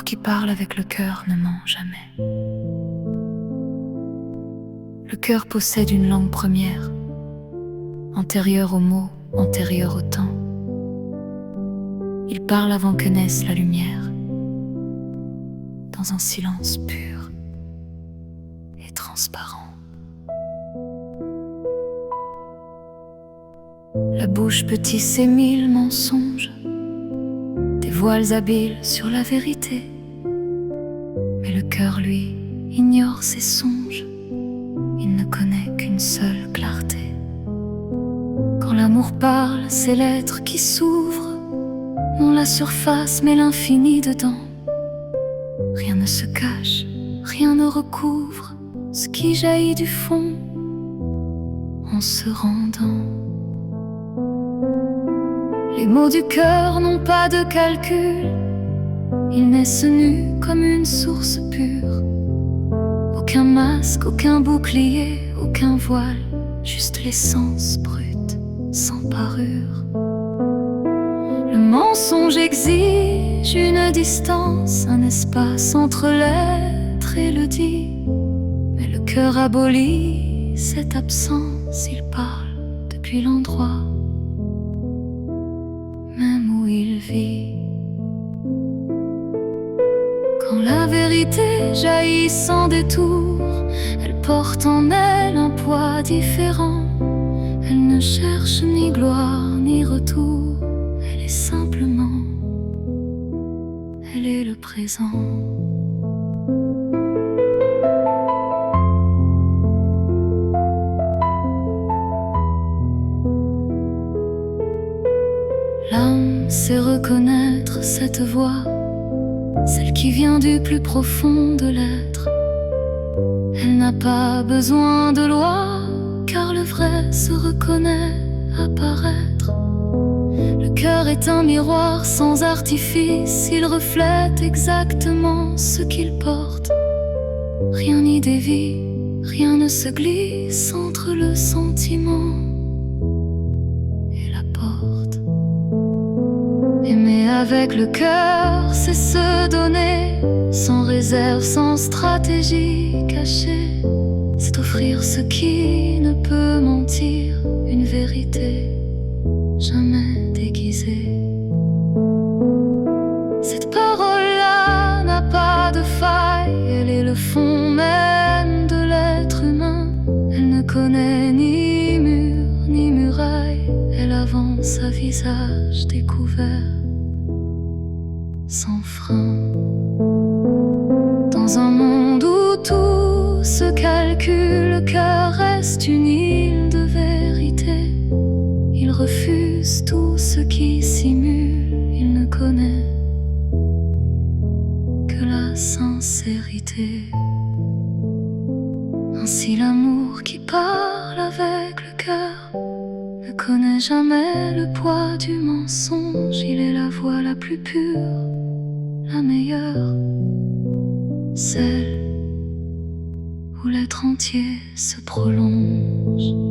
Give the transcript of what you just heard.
qui parle avec le cœur ne ment jamais. Le cœur possède une langue première, antérieure aux mots, antérieure au temps. Il parle avant que naisse la lumière, dans un silence pur et transparent. La bouche peut tisser mille mensonges, des voiles habiles sur la vérité. Mais le cœur, lui, ignore ses songes. Il ne connaît qu'une seule clarté. Quand l'amour parle, c'est l'être qui s'ouvre, non la surface mais l'infini dedans. Rien ne se cache, rien ne recouvre ce qui jaillit du fond en se rendant. Les mots du cœur n'ont pas de calcul, ils naissent nus comme une source pure. Aucun masque, aucun bouclier, aucun voile, juste l'essence brute, sans parure. Le mensonge exige une distance, un espace entre l'être et le dit. Mais le cœur abolit cette absence, il parle depuis l'endroit même où il vit. Quand la vérité jaillit sans détour, elle porte en elle un poids différent. Elle ne cherche ni gloire ni retour, elle est simplement, elle est le présent. L'âme sait reconnaître cette voix, celle qui vient du plus profond de l'être. Elle n'a pas besoin de loi, car le vrai se reconnaît apparaître. Le cœur est un miroir sans artifice, il reflète exactement ce qu'il porte. Rien n'y dévie, rien ne se glisse entre le sentiment et la porte. Aimer avec le cœur, c'est se donner, sans réserve, sans stratégie cachée. C'est offrir ce qui ne peut mentir, une vérité jamais déguisée. Cette parole-là n'a pas de faille, elle est le fond même de l'être humain. Elle ne connaît ni mur ni muraille, elle avance à visage découvert, sans frein. Dans un monde où tout se calcule, le cœur reste une île de vérité. Il refuse tout ce qui simule, il ne connaît que la sincérité. Ainsi l'amour qui parle avec le cœur ne connaît jamais le poids du mensonge. Il est la voix la plus pure, la meilleure, celle où l'être entier se prolonge.